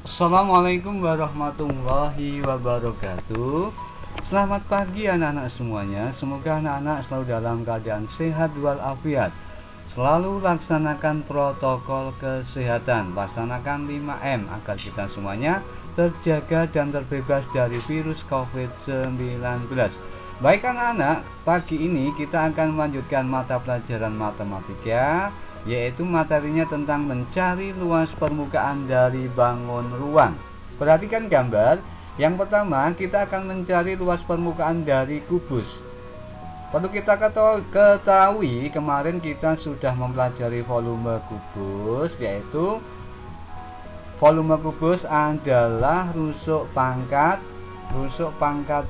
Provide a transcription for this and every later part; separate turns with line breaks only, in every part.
Assalamualaikum warahmatullahi wabarakatuh. Selamat pagi anak-anak semuanya. Semoga anak-anak selalu dalam keadaan sehat walafiat. Selalu laksanakan protokol kesehatan. Laksanakan 5M agar kita semuanya terjaga dan terbebas dari virus COVID-19. Baik anak-anak, pagi ini kita akan melanjutkan mata pelajaran matematika, yaitu materinya tentang mencari luas permukaan dari bangun ruang. Perhatikan gambar. Yang pertama, kita akan mencari luas permukaan dari kubus. Perlu kita ketahui, kemarin kita sudah mempelajari volume kubus, yaitu volume kubus adalah rusuk pangkat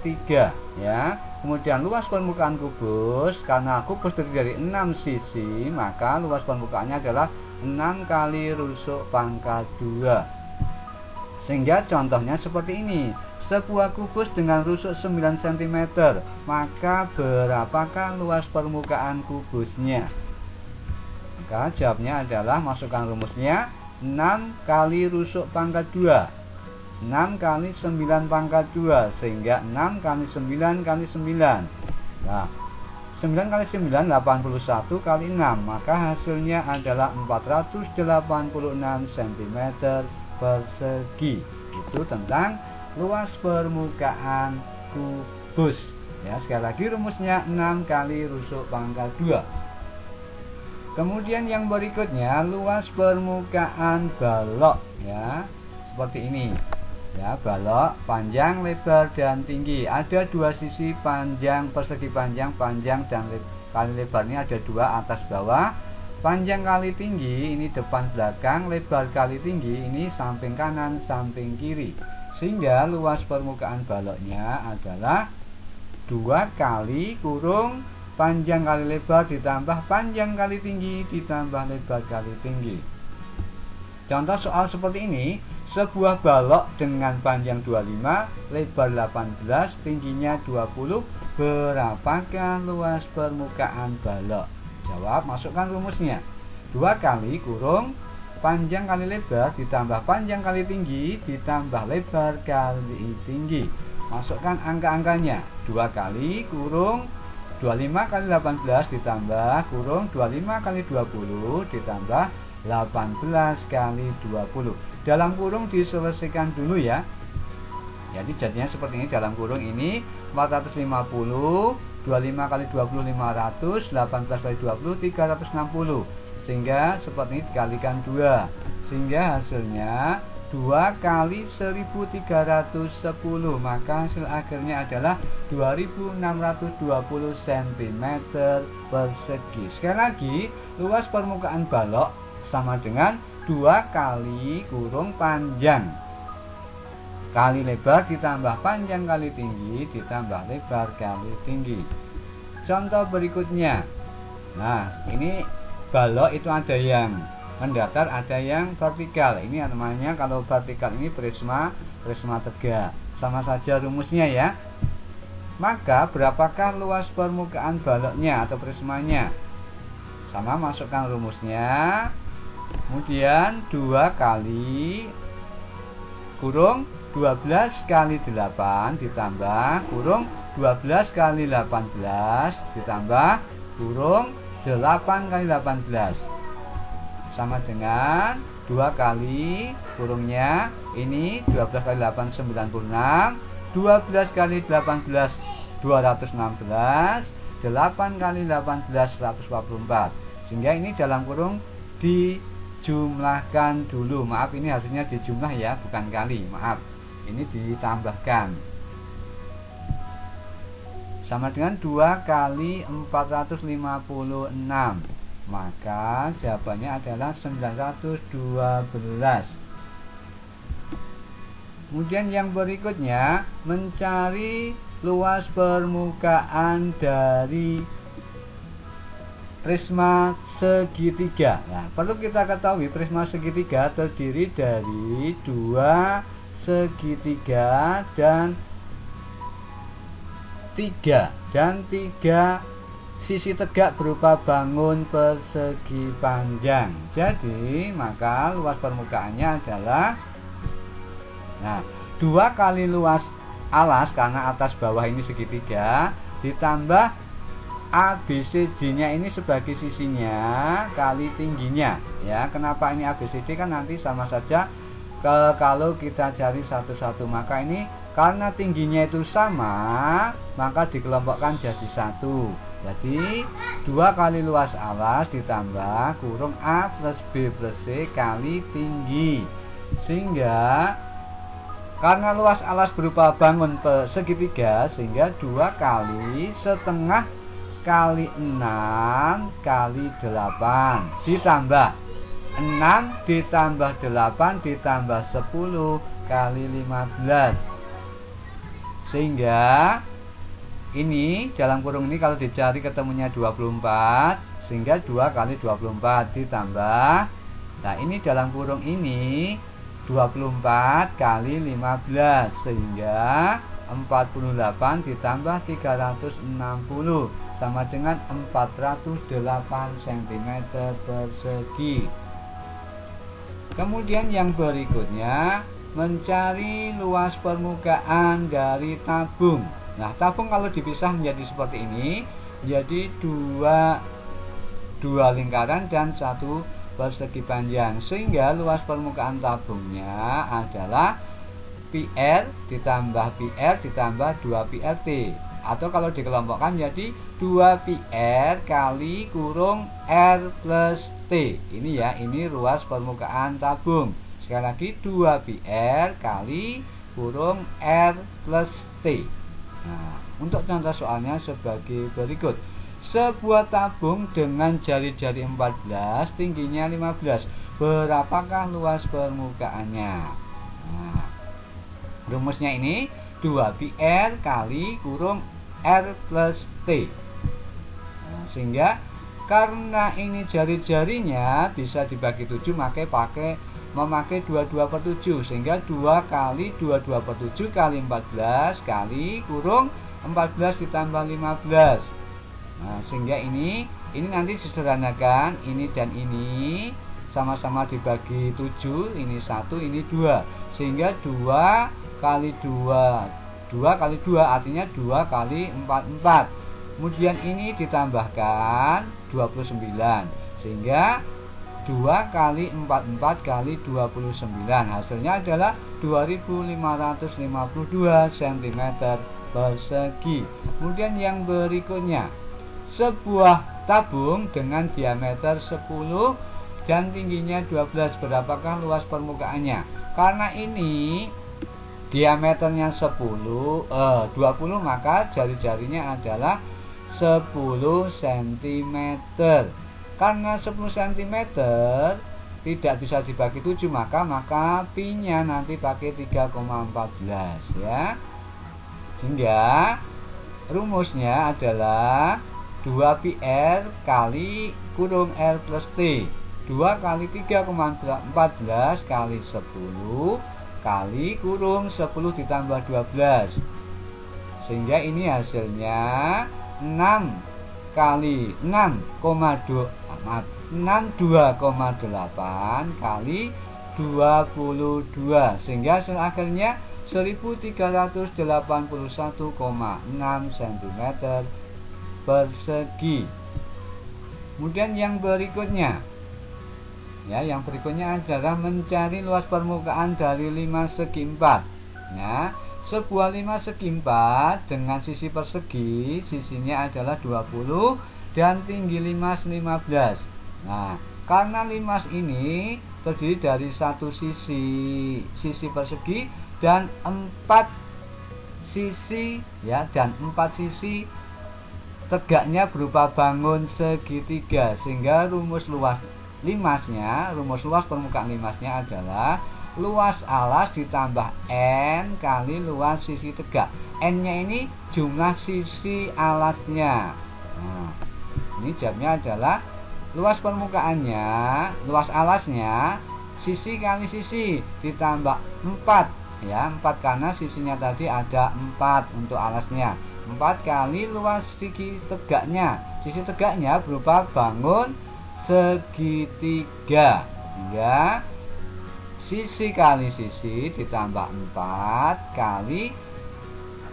3 ya. Kemudian luas permukaan kubus, karena kubus terdiri dari 6 sisi, maka luas permukaannya adalah 6 kali rusuk pangkat 2. Sehingga contohnya seperti ini. Sebuah kubus dengan rusuk 9 cm, maka berapakah luas permukaan kubusnya? Maka jawabnya adalah, masukkan rumusnya, 6 kali rusuk pangkat 2. 6 kali 9 pangkat 2, sehingga 6 kali 9 kali 9. Nah, 9 kali 9 81 kali 6, maka hasilnya adalah 486 cm persegi. Itu tentang luas permukaan kubus. Ya, sekali lagi rumusnya 6 kali rusuk pangkat 2. Kemudian yang berikutnya luas permukaan balok ya. Seperti ini. Ya, balok panjang, lebar, dan tinggi. Ada dua sisi panjang, persegi panjang dan kali lebarnya ada dua, atas bawah. Panjang kali tinggi ini depan belakang, lebar kali tinggi ini samping kanan, samping kiri. Sehingga luas permukaan baloknya adalah 2 kali kurung panjang kali lebar ditambah panjang kali tinggi ditambah lebar kali tinggi. Contoh soal seperti ini, sebuah balok dengan panjang 25, lebar 18, tingginya 20, berapakah luas permukaan balok? Jawab, masukkan rumusnya. 2 kali kurung panjang kali lebar ditambah panjang kali tinggi ditambah lebar kali tinggi. Masukkan angka-angkanya. 2 kali kurung 25 kali 18 ditambah kurung 25 kali 20 ditambah 18 kali 20. Dalam kurung diselesaikan dulu ya. Jadi jadinya seperti ini. Dalam kurung ini 450, 25 kali 20 500, 18 kali 20 360. Sehingga seperti ini dikalikan 2. Sehingga hasilnya 2 kali 1310. Maka hasil akhirnya adalah 2620 cm persegi. Sekali lagi, luas permukaan balok sama dengan 2 kali kurung panjang kali lebar ditambah panjang kali tinggi ditambah lebar kali tinggi. Contoh berikutnya. Nah, ini balok itu ada yang mendatar, ada yang vertikal. Ini namanya, kalau vertikal ini prisma tegak. Sama saja rumusnya ya. Maka berapakah luas permukaan baloknya atau prismanya? Sama, masukkan rumusnya. Kemudian 2 kali kurung 12 kali 8 ditambah kurung 12 kali 18 ditambah kurung 8 kali 18 sama dengan 2 kali kurungnya ini 12 kali 8 96, 12 kali 18 216, 8 kali 18 144. Sehingga ini dalam kurung dijumlahkan dulu. Maaf, ini harusnya dijumlah ya, bukan kali. Maaf, ini ditambahkan. Sama dengan 2 kali 456. Maka jawabannya adalah 912. Kemudian yang berikutnya, mencari luas permukaan dari prisma segitiga. Nah, perlu kita ketahui prisma segitiga terdiri dari 2 segitiga dan 3 sisi tegak berupa bangun persegi panjang. Jadi, maka luas permukaannya adalah Nah, 2 kali luas alas karena atas bawah ini segitiga, ditambah ABCD-nya ini sebagai sisinya kali tingginya. Ya, kenapa ini ABCD? Kan nanti sama saja kalau kita cari satu-satu. Maka ini karena tingginya itu sama, maka dikelompokkan jadi satu. Jadi 2 kali luas alas ditambah kurung A plus B plus C kali tinggi. Sehingga karena luas alas berupa bangun segitiga, sehingga 2 kali setengah kali 6 kali 8 ditambah 6 ditambah 8 ditambah 10 kali 15. Sehingga ini dalam kurung ini kalau dicari ketemunya 24, sehingga 2 kali 24 ditambah, nah ini dalam kurung ini 24 kali 15, sehingga 48 ditambah 360 sama dengan 408 cm persegi. Kemudian yang berikutnya mencari luas permukaan dari tabung. Nah, tabung kalau dipisah menjadi seperti ini, jadi dua lingkaran dan 1 persegi panjang, sehingga luas permukaan tabungnya adalah PR ditambah PR ditambah 2PRT, atau kalau dikelompokkan jadi 2PR kali kurung R plus T. Ini ya, ini luas permukaan tabung. Sekali lagi 2PR kali kurung R plus T. Nah, untuk contoh soalnya sebagai berikut. Sebuah tabung dengan jari-jari 14, tingginya 15. Berapakah luas permukaannya? Nah, rumusnya ini 2PR kali kurung R plus T. Nah, sehingga karena ini jari-jarinya bisa dibagi 7, memakai 22/7, sehingga 2 kali 22/7 kali 14 kali kurung 14 ditambah 15. Nah, sehingga ini nanti disederhanakan, ini dan ini sama-sama dibagi 7, ini 1, ini 2, sehingga 2 kali 2 kali 2 artinya 2 kali 4 4. Kemudian ini ditambahkan 29, sehingga 2 kali 44 kali 29, hasilnya adalah 2552 cm persegi. Kemudian yang berikutnya, sebuah tabung dengan diameter 10 dan tingginya 12, berapakah luas permukaannya? Karena ini diameternya 20, maka jari-jarinya adalah 10 cm. Karena 10 cm tidak bisa dibagi 7, maka pi-nya nanti pakai 3,14 ya. Sehingga rumusnya adalah 2PR kali kurung R plus T, 2 kali 3,14 kali 10 kali kurung 10 ditambah 12, sehingga ini hasilnya 6 kali 62,8 kali 22, sehingga hasil akhirnya 1381,6 cm persegi. Kemudian yang berikutnya adalah mencari luas permukaan dari 5 segi 4 ya. Sebuah 5 segi 4 dengan sisi persegi, sisinya adalah 20 dan tinggi 15. Nah, karena 5 ini terdiri dari satu sisi persegi dan 4 sisi ya, dan 4 sisi tegaknya berupa bangun segitiga, sehingga rumus luas permukaan limasnya adalah luas alas ditambah N kali luas sisi tegak. N-nya ini jumlah sisi alasnya. Nah, ini jawabnya adalah luas permukaannya, luas alasnya sisi kali sisi ditambah 4 ya, 4 karena sisinya tadi ada 4 untuk alasnya. 4 kali luas sisi tegaknya. Sisi tegaknya berupa bangun segitiga, hingga sisi kali sisi ditambah 4 kali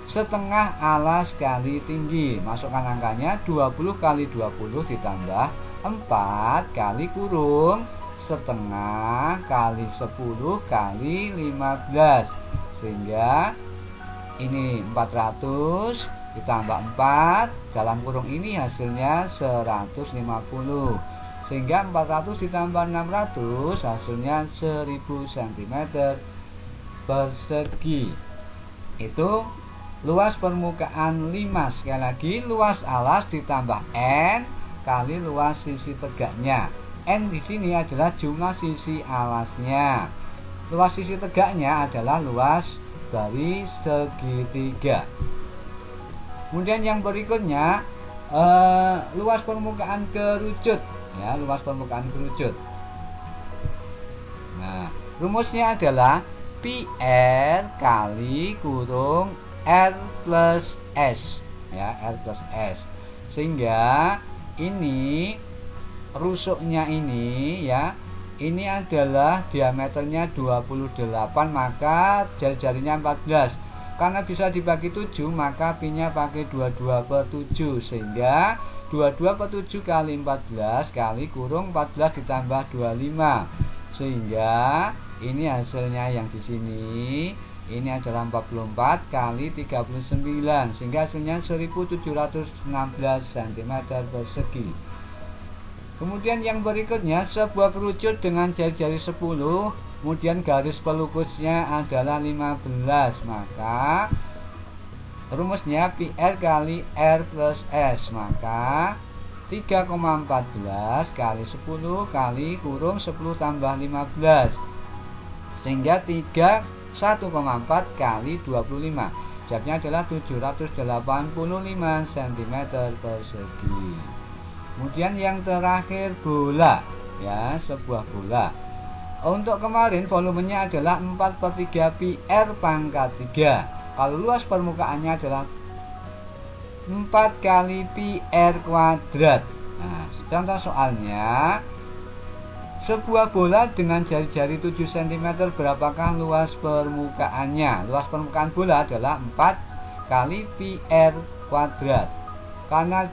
setengah alas kali tinggi. Masukkan angkanya 20 kali 20 ditambah 4 kali kurung setengah kali 10 kali 15, sehingga ini 400 ditambah 4 dalam kurung ini hasilnya 150, sehingga 400 ditambah 600 hasilnya 1000 cm persegi. Itu luas permukaan 5. Sekali lagi, luas alas ditambah N kali luas sisi tegaknya. N di sini adalah jumlah sisi alasnya. Luas sisi tegaknya adalah luas dari segitiga. Kemudian yang berikutnya luas permukaan kerucut, ya, luas permukaan kerucut. Nah, rumusnya adalah PR kali kurung R plus S, ya, R plus S. Sehingga ini rusuknya ini, ya, ini adalah diameternya 28, maka jari-jarinya 14. Karena bisa dibagi 7, maka pi-nya pakai 22/7, sehingga 22/7 kali 14 kali kurung 14 ditambah 25, sehingga ini hasilnya yang di sini ini adalah 44 kali 39, sehingga hasilnya 1716 cm persegi. Kemudian yang berikutnya, sebuah kerucut dengan jari-jari 10, kemudian garis pelukusnya adalah 15, maka rumusnya PR kali R plus S, maka 3,14 kali 10 kali kurung 10 tambah 15, sehingga 1,4 kali 25, jawabnya adalah 785 cm persegi. Kemudian yang terakhir, bola, ya, sebuah bola. Untuk kemarin volumenya adalah 4/3 pi R pangkat 3. Kalau luas permukaannya adalah 4 kali pi R kuadrat. Nah, contoh soalnya, sebuah bola dengan jari-jari 7 cm, berapakah luas permukaannya? Luas permukaan bola adalah 4 kali pi R kuadrat. Karena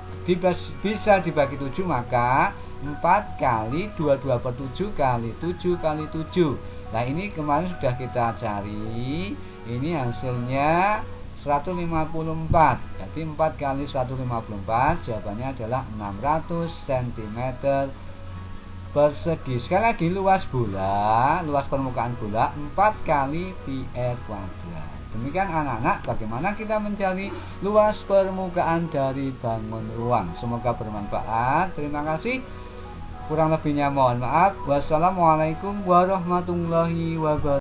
bisa dibagi 7, maka 4 kali 22/7 kali 7 kali 7. Nah, ini kemarin sudah kita cari. Ini hasilnya 154. Jadi 4 kali 154, jawabannya adalah 600 cm persegi. Sekali lagi, luas bola, luas permukaan bola 4 kali pi R kuadrat. Demikian anak-anak, bagaimana kita mencari luas permukaan dari bangun ruang. Semoga bermanfaat. Terima kasih. Kurang lebihnya mohon maaf. Wassalamualaikum warahmatullahi wabarakatuh.